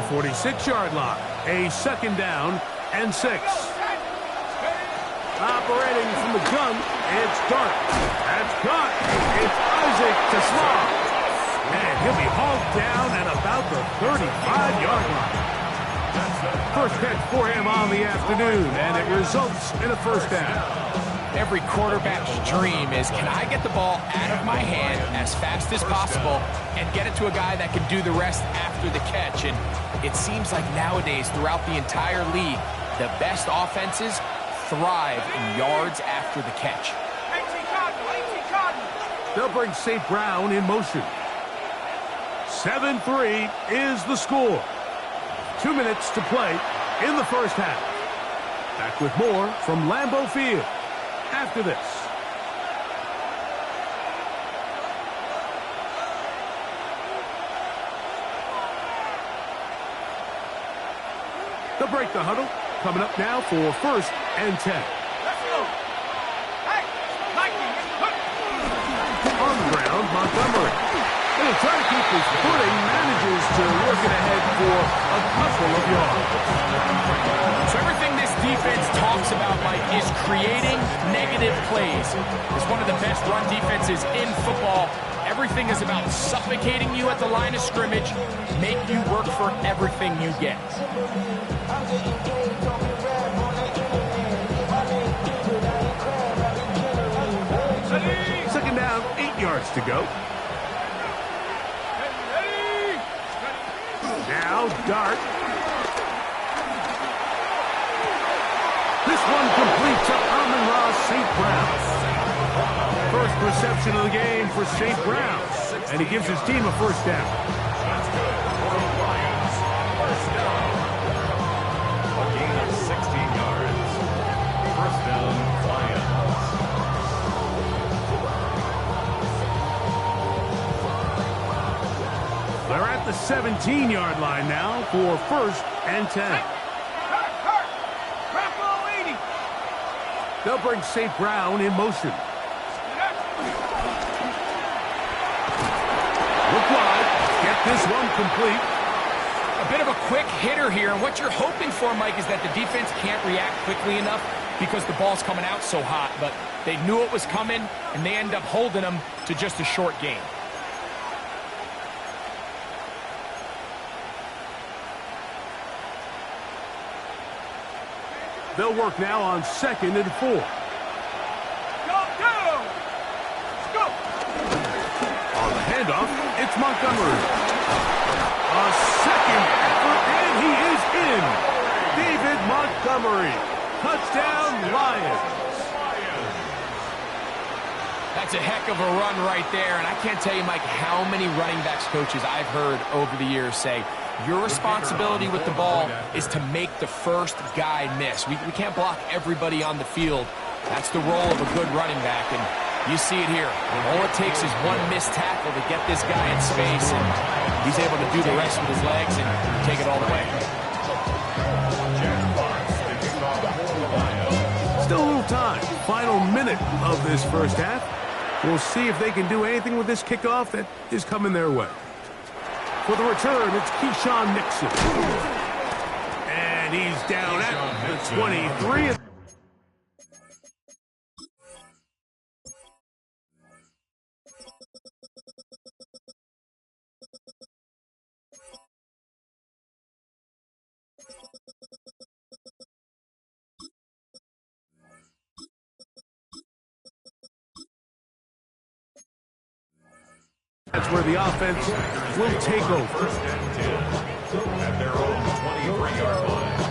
46-yard line. A second down and 6. Operating from the gun, it's Dart. That's caught. It's Isaac to Slaw. And he'll be hauled down at about the 35-yard line. First catch for him on the afternoon, and it results in a first down. Every quarterback's dream is, can I get the ball out of my hand as fast as possible and get it to a guy that can do the rest after the catch? And it seems like nowadays, throughout the entire league, the best offenses thrive in yards after the catch. They'll bring St. Brown in motion. 7-3 is the score. 2 minutes to play in the first half. Back with more from Lambeau Field after this. They'll break the huddle. Coming up now for first and 10. Let's go. Hey, Lightning. On the ground, Montgomery. He'll try to keep his footing, manages to work it ahead for a couple of yards. So everything this defense talks about, Mike, is creating negative plays. It's one of the best run defenses in football. Everything is about suffocating you at the line of scrimmage, make you work for everything you get. Second down, 8 yards to go. Now, Dart. This one complete to Amon-Ra St. Brown. First reception of the game for St. Brown, and he gives his team a first down. A gain of 16 yards. First down, Lions. They're at the 17-yard line now for first and 10. They'll bring St. Brown in motion. Look wide. Get this one complete. A bit of a quick hitter here, and what you're hoping for, Mike, is that the defense can't react quickly enough because the ball's coming out so hot, but they knew it was coming, and they end up holding them to just a short gain. They'll work now on 2nd and 4. Go, go! Go! On the handoff, it's Montgomery. A second effort, and he is in. David Montgomery. Touchdown, Lions. That's a heck of a run right there, and I can't tell you, Mike, how many running backs coaches I've heard over the years say, your responsibility with the ball is to make the first guy miss. We can't block everybody on the field. That's the role of a good running back, and you see it here. All it takes is one missed tackle to get this guy in space, and he's able to do the rest with his legs and take it all the way. Still a little time. Final minute of this first half. We'll see if they can do anything with this kickoff that is coming their way. For the return, it's Keyshawn Nixon. And he's down at the 23. That's where the offense will take over. First and 10 at their own 23-yard line.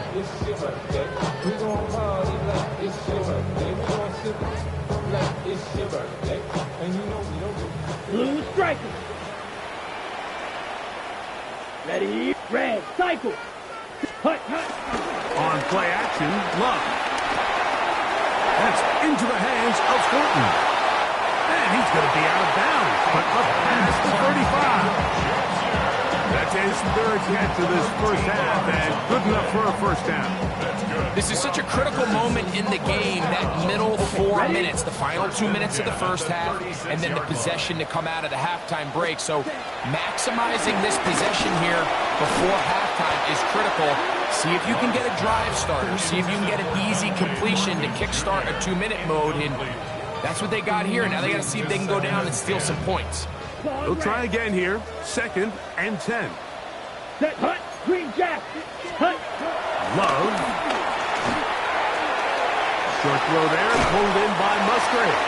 Blue striker. Ready, red, cycle. Hut, hut. On play action, Love. That's into the hands of Horton. And he's going to be out of bounds, but up past the 35. That's his first third catch of this first half, and good enough for a first down. This is such a critical moment in the game, that middle 4 minutes, the final 2 minutes of the first half, and then the possession to come out of the halftime break. So maximizing this possession here before halftime is critical. See if you can get a drive starter. See if you can get an easy completion to kickstart a 2-minute mode, and that's what they got here. Now they got to see if they can go down and steal some points. They'll try again here. 2nd and 10. Set, hut, green jack. Hut. Love. Short throw there, pulled in by Musgrave.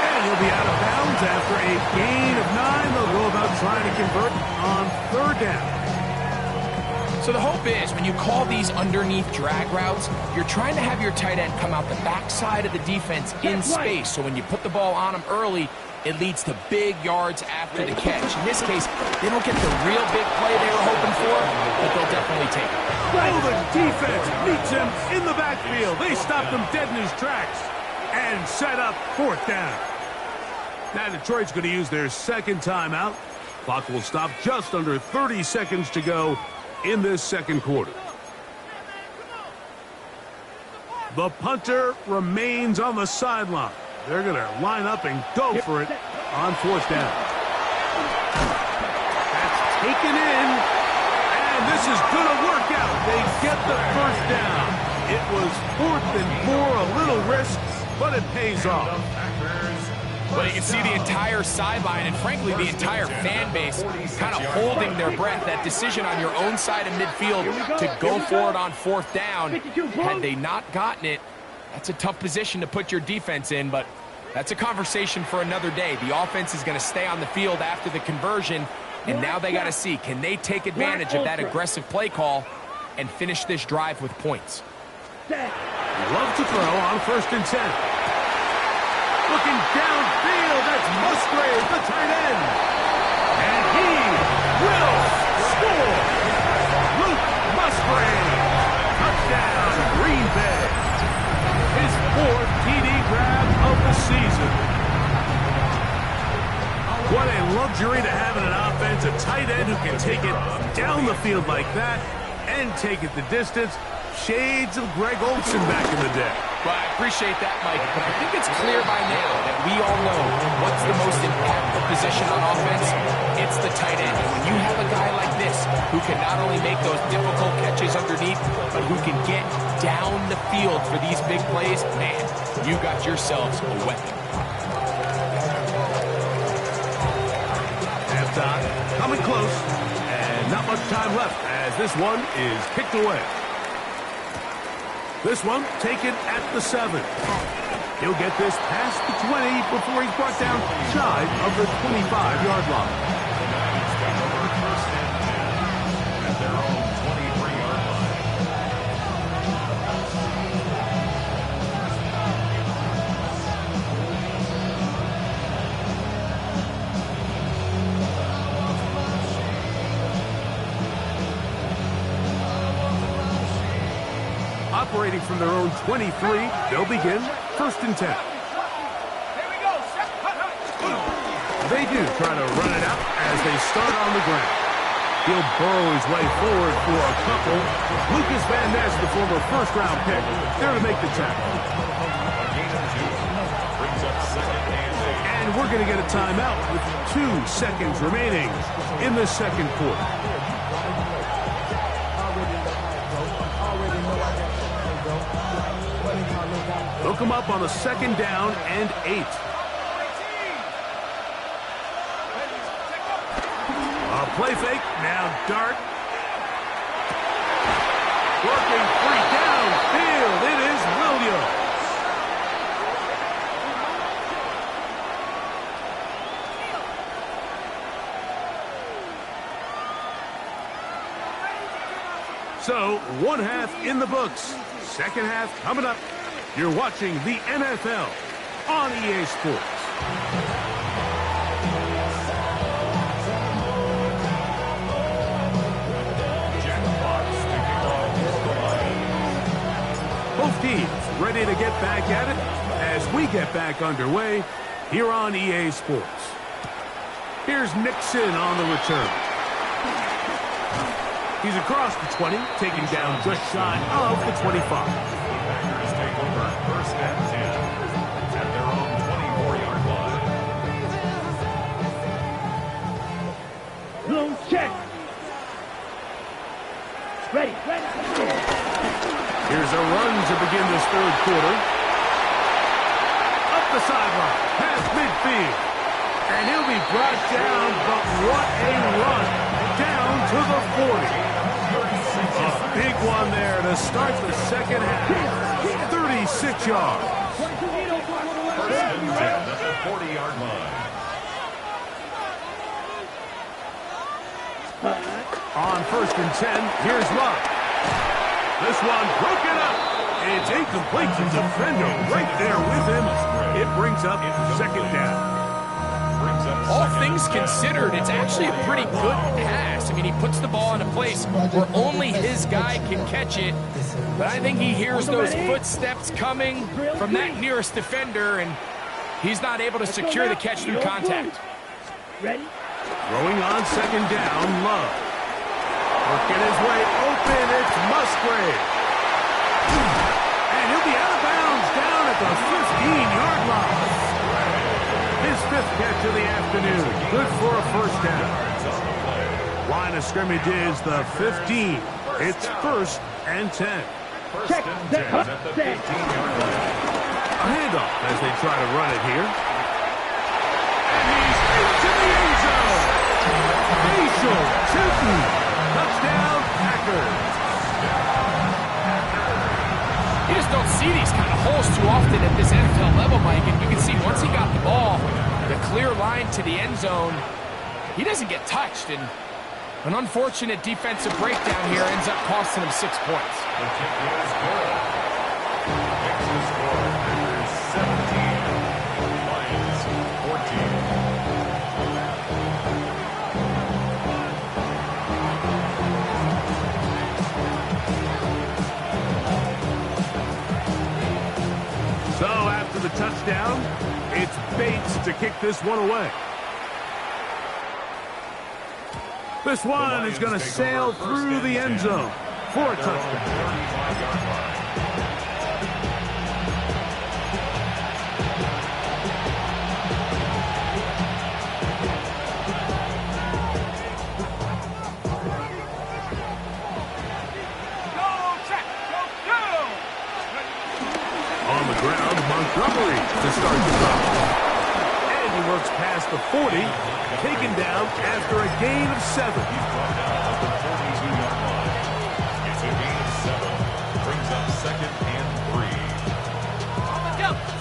And he'll be out of bounds after a gain of 9. They'll go about trying to convert on 3rd down. So the hope is, when you call these underneath drag routes, you're trying to have your tight end come out the backside of the defense in space. So when you put the ball on him early, it leads to big yards after the catch. In this case, they don't get the real big play they were hoping for, but they'll definitely take it. Oh, the defense meets him in the backfield. They stopped him dead in his tracks and set up 4th down. Now Detroit's going to use their 2nd timeout. Clock will stop just under 30 seconds to go in this 2nd quarter. The punter remains on the sideline. They're going to line up and go for it on 4th down. That's taken in, and this is going to work out. They get the 1st down. It was 4th and 4, a little risk, but it pays off. Well, you can see the entire sideline and, frankly, the entire fan base kind of holding their breath. That decision on your own side of midfield to go for it on 4th down, had they not gotten it, that's a tough position to put your defense in, but that's a conversation for another day. The offense is going to stay on the field after the conversion, and now they got to see, can they take advantage of that aggressive play call and finish this drive with points? Love to throw on 1st and 10. Looking downfield, that's Musgrave, the tight end. And he will score. Luke Musgrave. Touchdown, Green Bay. His 4th TD grab of the season. What a luxury to have in an offense, a tight end who can take it down the field like that and take it the distance. Shades of Greg Olsen back in the day. Well, I appreciate that, Mike, but I think it's clear by now that we all know what's the most impactful position on offense. It's the tight end. When you have a guy like this who can not only make those difficult catches underneath, but who can get down the field for these big plays, man, you got yourselves a weapon. Halftime coming close, and not much time left as this one is kicked away. This one taken at the 7. He'll get this past the 20 before he's brought down shy of the 25-yard line. At their own 23-yard line. Operating from their own 23, they'll begin 1st and 10. Here we go. Set, hut, hut. They do try to run it out as they start on the ground. He'll burrow his way forward for a couple. Lucas Van Ness, the former 1st-round pick, there to make the tackle. Brings up 2nd and 8. And we're going to get a timeout with 2 seconds remaining in the 2nd quarter. They'll come up on a 2nd down and 8. A play fake, now Dart. Working free downfield, it is Williams. So, 1 half in the books. 2nd half coming up. You're watching the NFL on EA Sports. Both teams ready to get back at it as we get back underway here on EA Sports. Here's Nixon on the return. He's across the 20, taking down just shy of the 25. Packers take over first and 10 at their own 24-yard line. Zone check. Ready. Here's a run to begin this third quarter. Up the sideline, past midfield. And he'll be brought down, but what a run. Down to the 40. A big one there to start the second half. 36 yards. First and 10 at the 40-yard line. On first and 10, here's Love. This one broken up. It's incomplete to defender right there with him. It brings up second down. All things considered, it's actually a pretty good pass. I mean, he puts the ball in a place where only his guy can catch it. But I think he hears those footsteps coming from that nearest defender, and he's not able to secure the catch through contact. Ready? Throwing on second down, Love. Working his way open, it's Musgrave. And he'll be out of bounds down at the 15-yard line. His fifth catch of the afternoon. Good for a first down. Line of scrimmage is the 15. It's first and 10. Check. First and 10 at the 15-yard line. A handoff as they try to run it here. And he's into the end zone. Facial Tilton. Touchdown, Packers. You just don't see these kind of holes too often at this NFL level, Mike. And you can see once he got the ball, the clear line to the end zone, he doesn't get touched. And an unfortunate defensive breakdown here ends up costing him 6 points. The kick is good. Makes the score. Packers 17. Lions 14. So after the touchdown, it's Bates to kick this one away. This one is going to sail through the end zone for a touchdown. On the ground, Montgomery to start the drive. And he works past the 40, taken down after a gain of 7. He's brought down at the 42-yard line. It's a gain of 7. Brings up second and 3.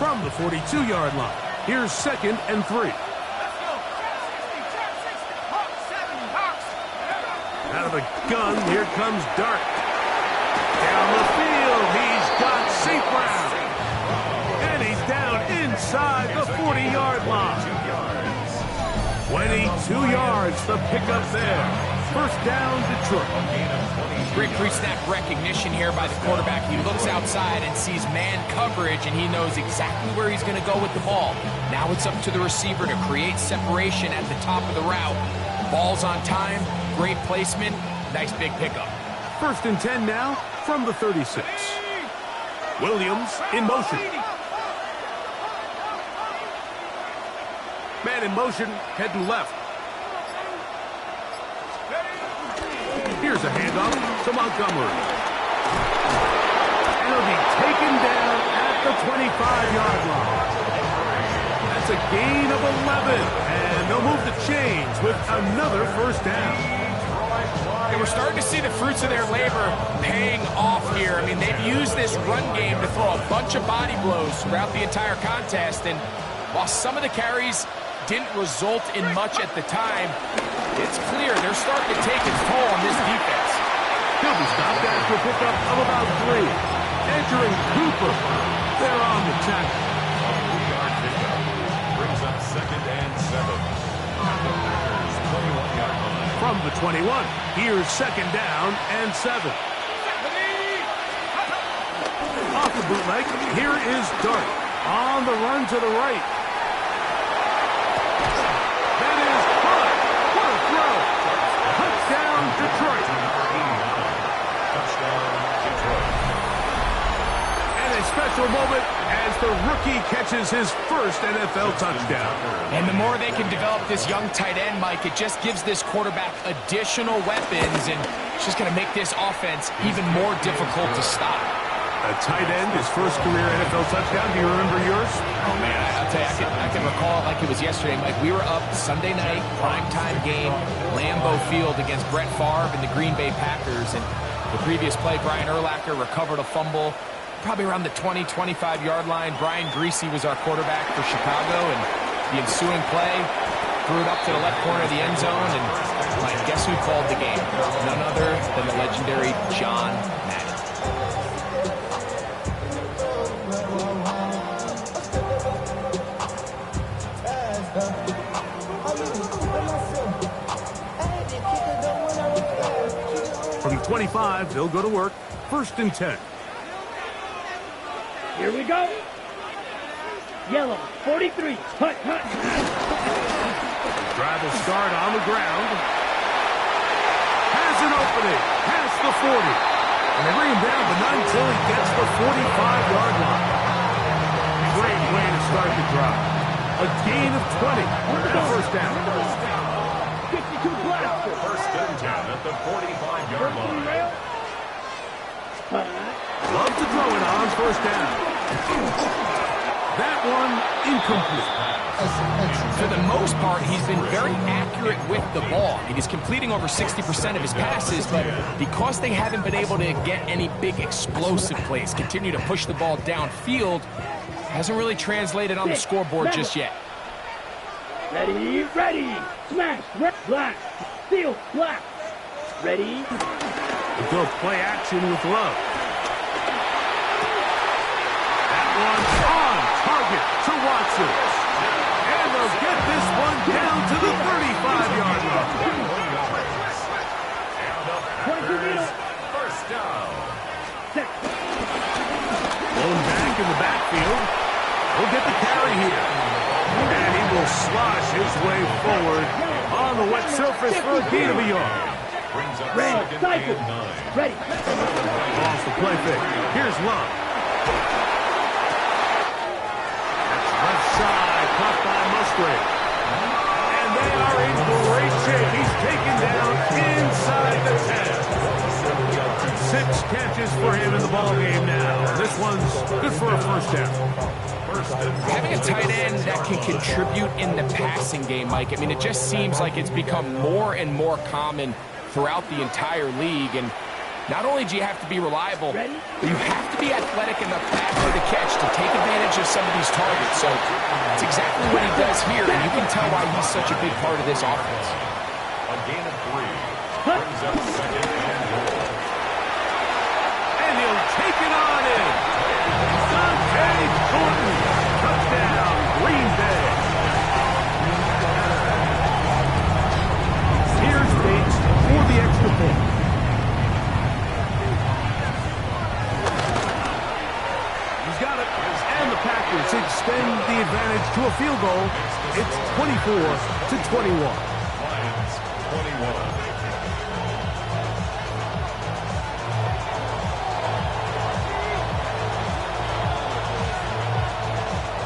From the 42-yard line, here's second and 3. Out of the gun, here comes Dart. Down the field, he's got St. Brown. And he's down inside the 40-yard line. 22 yards, the pickup there. First down, Detroit. Great pre-snap recognition here by the quarterback. He looks outside and sees man coverage, and he knows exactly where he's going to go with the ball. Now it's up to the receiver to create separation at the top of the route. Ball's on time, great placement, nice big pickup. First and 10 now from the 36. Williams in motion. Man in motion, heading left. Here's a handoff to Montgomery. And he'll be taken down at the 25-yard line. That's a gain of 11. And they'll move the chains with another first down. And we're starting to see the fruits of their labor paying off here. I mean, they've used this run game to throw a bunch of body blows throughout the entire contest. And while some of the carries didn't result in much at the time, it's clear they're starting to take its toll on this defense. He'll be stopped after a pickup of about 3. Entering Cooper. They're on the tackle. A 3-yard pickup. Brings up second and 7. At the Packers 21-yard line. From the 21, here's second down and 7. Off the bootleg, here is Dart. On the run to the right. That is caught. What a throw. Touchdown, Detroit. the rookie catches his first NFL touchdown. And the more they can develop this young tight end, Mike, it just gives this quarterback additional weapons, and it's just going to make this offense even more difficult to stop. A tight end, his first career NFL touchdown. Do you remember yours? Oh, man, I'll tell you, I can recall it like it was yesterday. Mike, we were up Sunday night, primetime game, Lambeau Field against Brett Favre and the Green Bay Packers. And the previous play, Brian Urlacher recovered a fumble probably around the 20, 25-yard line. Brian Griese was our quarterback for Chicago, and the ensuing play threw it up to the left corner of the end zone, and Mike, guess who called the game? None other than the legendary John Madden. From 25, they'll go to work. 1st and 10. Here we go. Yellow, 43. Hut, hut. Drive will start on the ground. Has an opening. Past the 40. And they bring him down, but not until he gets the 45-yard line. Great way to start the drive. A gain of 20 and a first down. 52 blaster. 1st and 10 at the 45-yard line. Love to throw it on 1st down. That one incomplete. For the most part, he's been very accurate with the ball. I mean, he's completing over 60% of his passes, but because they haven't been able to get any big explosive plays, continue to push the ball downfield, hasn't really translated on the scoreboard just yet. Ready, ready. Smash, red, black. Steal, black. Ready. We'll go play action with Love. That one on target to Watson. And they'll get this one down to the 35-yard line. 22 meters. 1st down. Blown back in the backfield. He'll get the carry here. And he will slosh his way forward on the wet surface for a gain of a yard. Brings up Red, 2nd cycle. and 9. Ready. Off the play fake. Here's Love. That's left side, caught by Musgrave. And they are in great shape. He's taken down inside the 10. 6 catches for him in the ballgame now. This one's good for a first down. Having a tight end that can contribute in the passing game, Mike, I mean, it just seems like it's become more and more common throughout the entire league. And not only do you have to be reliable, but you have to be athletic enough after the catch to take advantage of some of these targets. So that's exactly what he does here, and you can tell why he's such a big part of this offense. A gain of 3. Brings up 2nd and 4. And he'll take it on in. Dante Jordan. Touchdown, Green Bay. Here's Bates for the extra point. He's got it. And the Packers extend the advantage to a field goal. It's 24-21. Lions 21.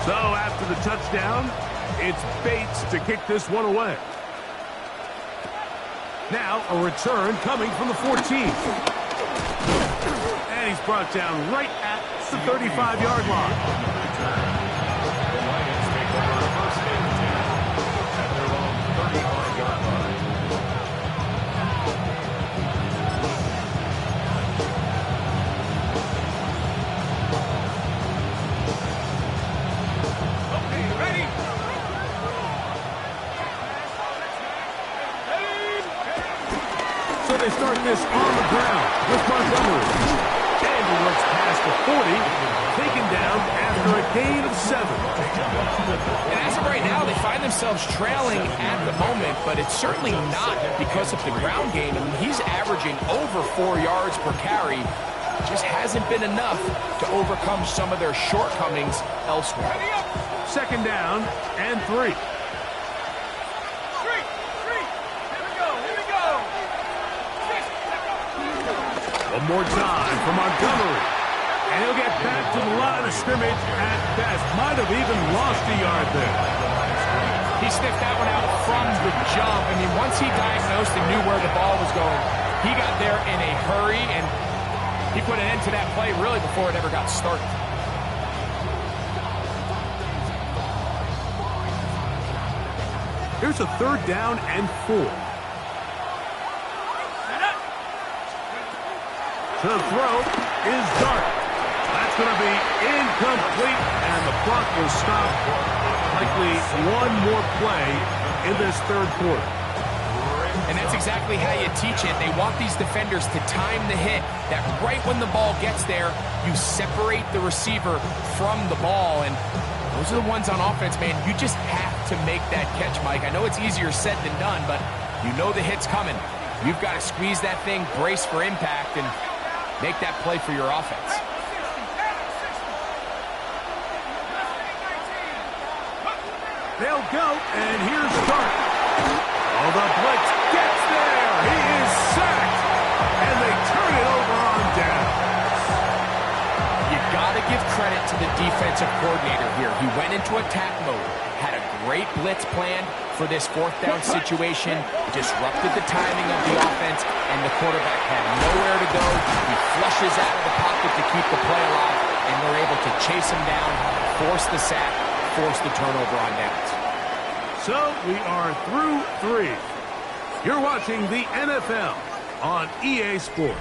So after the touchdown, it's Bates to kick this one away. Now a return coming from the 14. And he's brought down right at the 35-yard line. The Lions take over 1st and 10 at their own 35-yard line. So they start this on the ground with Montgomery. And he looks past the 40, taken down after a gain of 7. And as of right now, they find themselves trailing at the moment, but it's certainly not because of the ground game. I mean, he's averaging over 4 yards per carry. Just hasn't been enough to overcome some of their shortcomings elsewhere. 2nd down and 3. One more time for Montgomery. And he'll get back to the line of scrimmage at best. Might have even lost a yard there. He sniffed that one out from the jump. I mean, once he diagnosed and knew where the ball was going, he got there in a hurry, and he put an end to that play really before it ever got started. Here's a 3rd down and 4. The throw is Dart. That's going to be incomplete, and the clock will stop. Likely one more play in this 3rd quarter. And that's exactly how you teach it. They want these defenders to time the hit, that right when the ball gets there, you separate the receiver from the ball. And those are the ones on offense, man. You just have to make that catch, Mike. I know it's easier said than done, but you know the hit's coming. You've got to squeeze that thing, brace for impact, and make that play for your offense. They'll go, and here's Dart. Oh, the blitz gets there. He is sacked, and they turn it over on down. You got to give credit to the defensive coordinator here. He went into attack mode, had a great blitz plan for this 4th down situation, disrupted the timing of the offense, and the quarterback had nowhere to go. He flushes out of the pocket to keep the play alive, and they're able to chase him down, force the sack, force the turnover on downs. So we are through 3. You're watching the NFL on EA Sports.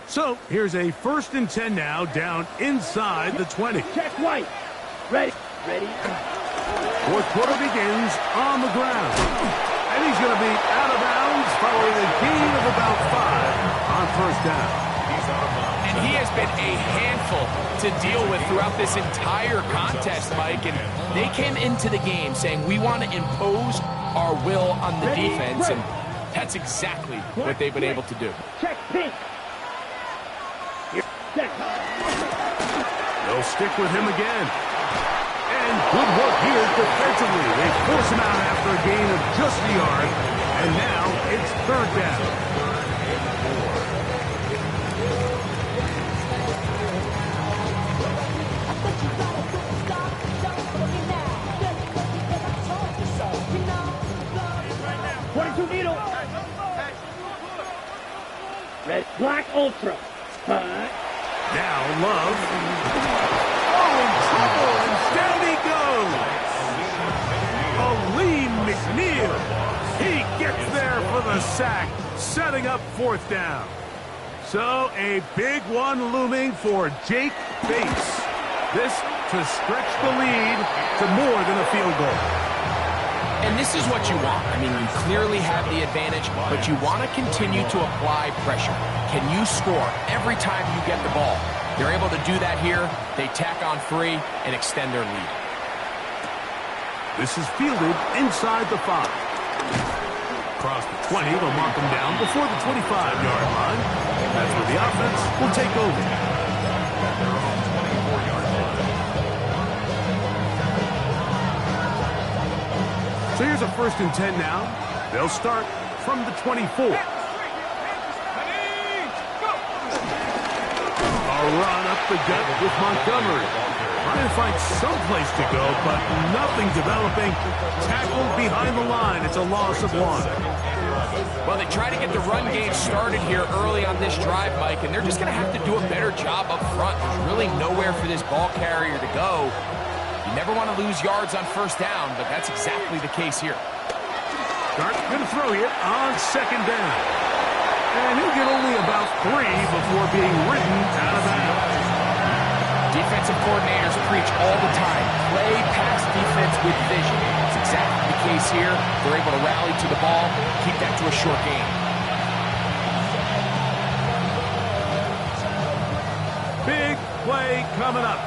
So here's a 1st and 10 now, down inside the 20. Check White. Ready. Ready. 4th quarter begins on the ground. And he's going to be out of bounds following a gain of about 5 on 1st down. And he has been a handful to deal with throughout this entire contest, Mike. And they came into the game saying, we want to impose our will on the defense. And that's exactly what they've been able to do. Check pink. They'll stick with him again. And good work here defensively. They force him out after a gain of just a yard. And now it's 3rd down. Needle. Red Black Ultra. Now Love. Oh, in trouble, and down he goes. Aleem McNeil. He gets there for the sack, setting up 4th down. So a big one looming for Jake Bates. This to stretch the lead to more than a field goal. And this is what you want. I mean, you clearly have the advantage, but you want to continue to apply pressure. Can you score every time you get the ball? They're able to do that here. They tack on 3 and extend their lead. This is fielded inside the 5. Across the 20, they'll mark them down before the 25-yard line. That's where the offense will take over. So here's a 1st and 10 now. They'll start from the 24. A run up the gut with Montgomery. Trying to find some place to go, but nothing developing. Tackled behind the line. It's a loss of 1. Well, they try to get the run game started here early on this drive, Mike, and they're just going to have to do a better job up front. There's really nowhere for this ball carrier to go. You never want to lose yards on 1st down, but that's exactly the case here. Dart's going to throw here on 2nd down. And he'll get only about 3 before being ridden out of bounds. Defensive coordinators preach all the time. Play pass defense with vision. It's exactly the case here. They're able to rally to the ball, keep that to a short game. Big play coming up.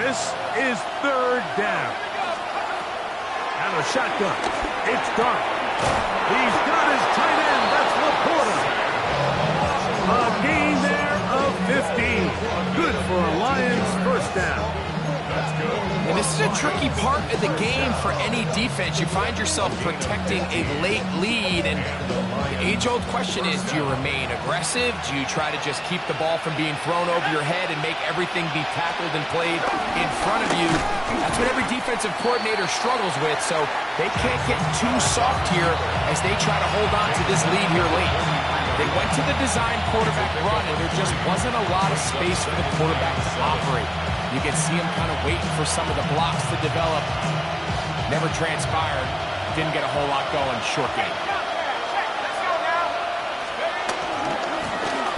This is 3rd down. And a shotgun. It's Dart. He's got his tight end. That's Laporta. A gain there of 15. Good for a Lions 1st down. And this is a tricky part of the game for any defense. You find yourself protecting a late lead, and the age-old question is, do you remain aggressive? Do you try to just keep the ball from being thrown over your head and make everything be tackled and played in front of you? That's what every defensive coordinator struggles with, so they can't get too soft here as they try to hold on to this lead here late. They went to the design quarterback run, and there just wasn't a lot of space for the quarterback to operate. You can see him kind of waiting for some of the blocks to develop. Never transpired. Didn't get a whole lot going. Short game.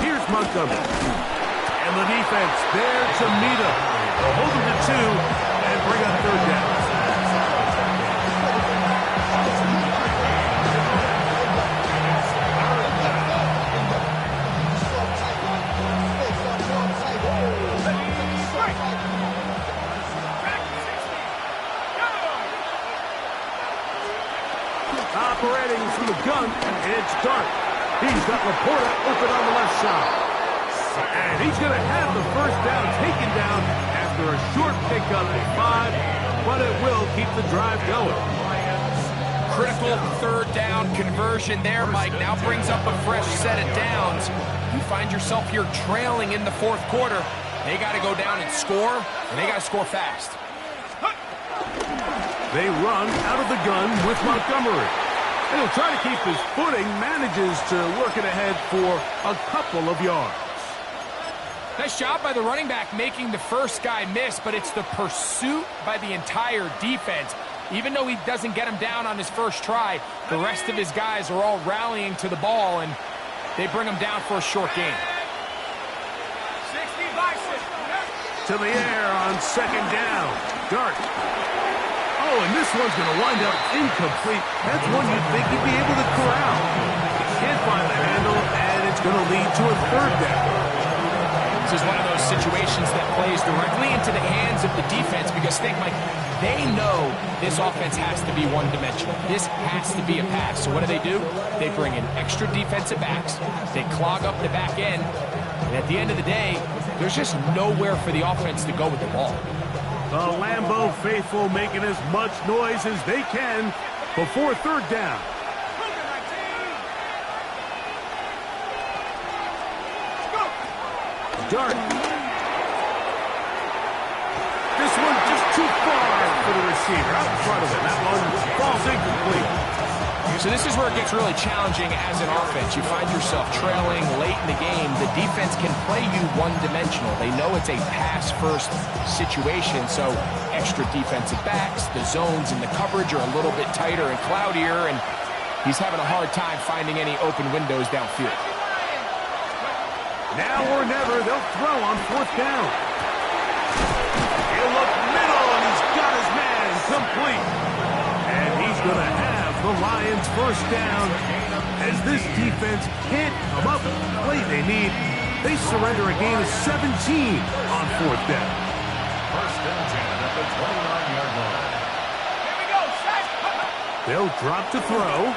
Here's Montgomery. And the defense there to meet him. They'll hold him to 2 and bring up third down. Operating from the gun, it's Dart. He's got Laporta open on the left side. And he's going to have the first down taken down after a short pickup at 5, but it will keep the drive going. Critical third down conversion there, Mike. Now brings up a fresh set of downs. You find yourself here trailing in the fourth quarter. They got to go down and score, and they got to score fast. They run out of the gun with Montgomery. And he'll try to keep his footing, manages to work it ahead for a couple of yards. Nice job by the running back making the first guy miss, but it's the pursuit by the entire defense. Even though he doesn't get him down on his first try, the rest of his guys are all rallying to the ball, and they bring him down for a short gain. 60 bicep. To the air on second down. Dart. Oh, and this one's going to wind up incomplete. That's one you'd think he'd be able to corral. He can't find the handle, and it's going to lead to a third down. This is one of those situations that plays directly into the hands of the defense because, think, Mike, they know this offense has to be one-dimensional. This has to be a pass. So what do? They bring in extra defensive backs. They clog up the back end. And at the end of the day, there's just nowhere for the offense to go with the ball. The Lambeau faithful making as much noise as they can before third down. Dart. This one just too far for the receiver. Out in front of it. That one falls incomplete. So this is where it gets really challenging as an offense. You find yourself trailing late in the game. The defense can play you one-dimensional. They know it's a pass-first situation, so extra defensive backs, the zones and the coverage are a little bit tighter and cloudier, and he's having a hard time finding any open windows downfield. Now or never, they'll throw on fourth down. He'll look middle, and he's got his man complete. And he's going to have the Lions first down as this defense can't come up with the play they need. They surrender a gain of 17 on fourth down. First and 10 at the 29-yard line. Here we go, set. They'll drop to throw.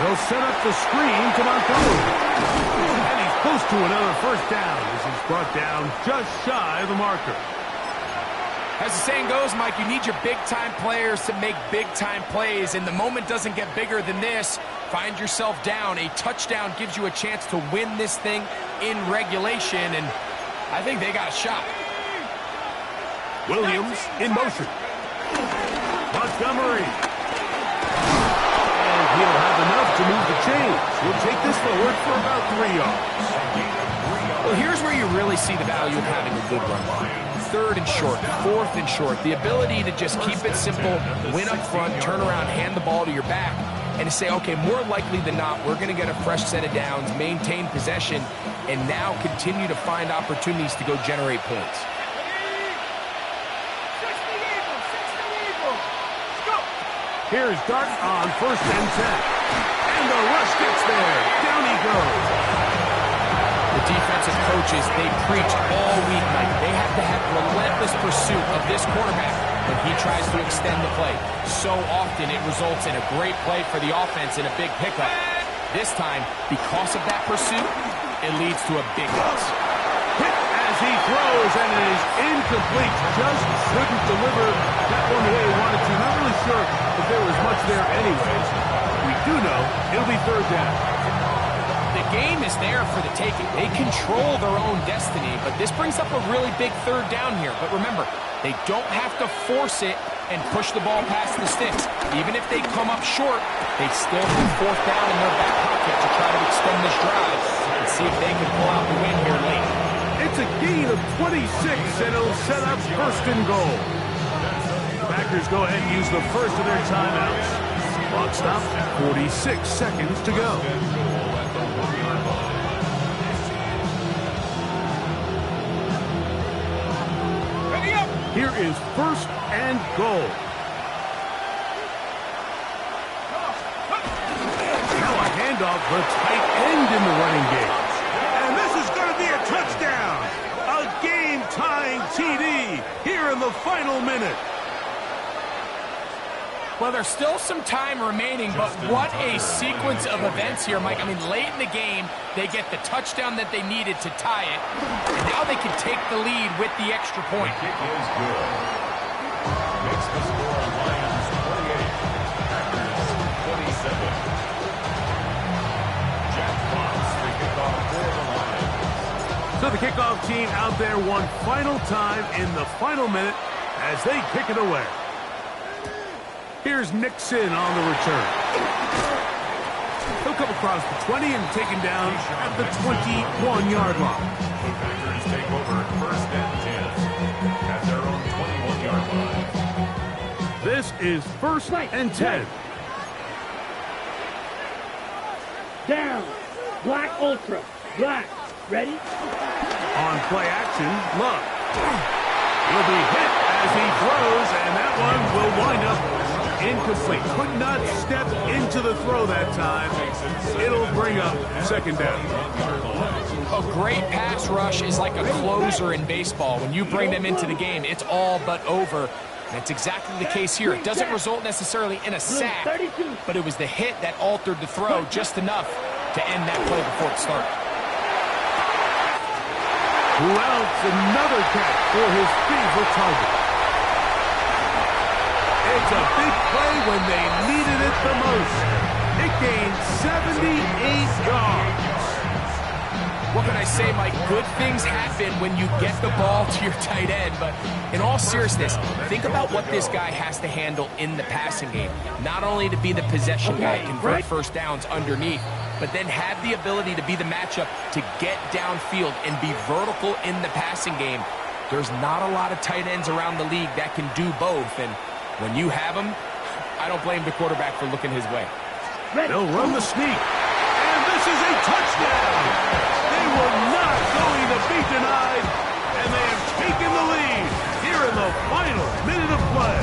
They'll set up the screen to Montgomery. And he's close to another first down as he's brought down just shy of the marker. As the saying goes, Mike, you need your big-time players to make big-time plays, and the moment doesn't get bigger than this. Find yourself down. A touchdown gives you a chance to win this thing in regulation, and I think they got a shot. Williams in motion. Montgomery. And he'll have enough to move the chains. He'll take this forward for about 3 yards. Well, here's where you really see the value of having a good run line. Third and short, fourth and short. The ability to just keep it simple, win up front, turn around, hand the ball to your back, and to say, okay, more likely than not, we're going to get a fresh set of downs, maintain possession, and now continue to find opportunities to go generate points. 60 Eagles. Go. Here's Dart on first and 10. And the rush gets there. Down he goes. The defensive coaches, they preach all week, Mike. They have to have relentless pursuit of this quarterback when he tries to extend the play. So often it results in a great play for the offense and a big pickup. This time, because of that pursuit, it leads to a big loss. Hit as he throws, and it is incomplete. Just couldn't deliver that one the way he wanted to. Not really sure if there was much there anyways. We do know it'll be third down. The game is there for the taking. They control their own destiny, but this brings up a really big third down here. But remember, they don't have to force it and push the ball past the sticks. Even if they come up short, they still have fourth down in their back pocket to try to extend this drive and see if they can pull out the win here late. It's a gain of 26, and it'll set up first and goal. The Packers go ahead and use the first of their timeouts. Clock stop, 46 seconds to go. Here is first and goal. Now a handoff, the tight end in the running game. And this is going to be a touchdown. A game-tying TD here in the final minute. Well, there's still some time remaining, but what a sequence of events here, Mike. I mean, late in the game, they get the touchdown that they needed to tie it, and now they can take the lead with the extra point. Kick is good. Makes the score Lions 28, Packers 27. Jack Fox, the kickoff for the Lions. So the kickoff team out there one final time in the final minute as they kick it away. Here's Nixon on the return. He'll come across the 20 and taken down at the 21-yard line. The Packers take over first and 10 at their own 21-yard line. This is first and 10. Down. Black Ultra. Black. Ready? On play action, Love. He'll be hit as he throws, and that one will wind up incomplete. Could not step into the throw that time. It'll bring up second down. A great pass rush is like a closer in baseball. When you bring them into the game, it's all but over. And it's exactly the case here. It doesn't result necessarily in a sack, but it was the hit that altered the throw just enough to end that play before it started. Who else? Another catch for his favorite target. It's a big play when they needed it the most. It gained 78 yards. What can I say, Mike? Good things happen when you get the ball to your tight end, but in all seriousness, think about what this guy has to handle in the passing game. Not only to be the possession guy, convert first downs underneath, but then have the ability to be the matchup to get downfield and be vertical in the passing game. There's not a lot of tight ends around the league that can do both, and when you have them, I don't blame the quarterback for looking his way. They'll run the sneak, and this is a touchdown. They were not going to be denied, and they have taken the lead here in the final minute of play.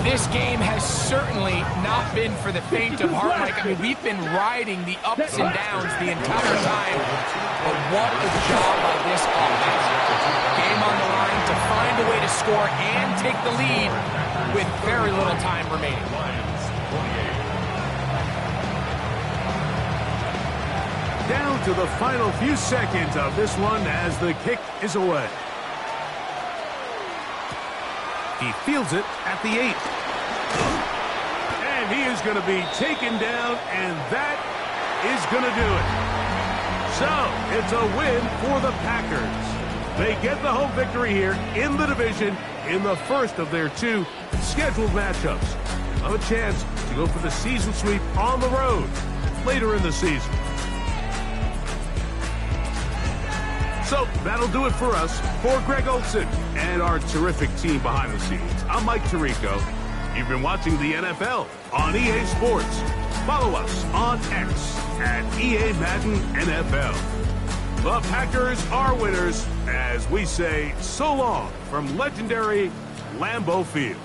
This game has certainly not been for the faint of heart, Mike. I mean, we've been riding the ups and downs the entire time, but what a job by this offense. Game on the line to find a way to score and take the lead with very little time remaining. Down to the final few seconds of this one as the kick is away. He fields it at the 8. And he is going to be taken down, and that is going to do it. So, it's a win for the Packers. They get the home victory here in the division in the first of their 2 scheduled matchups. Of a chance to go for the season sweep on the road later in the season. So, that'll do it for us. For Greg Olsen and our terrific team behind the scenes, I'm Mike Tirico. You've been watching the NFL on EA Sports. Follow us on X at EA Madden NFL. The Packers are winners as we say so long from legendary Lambeau Field.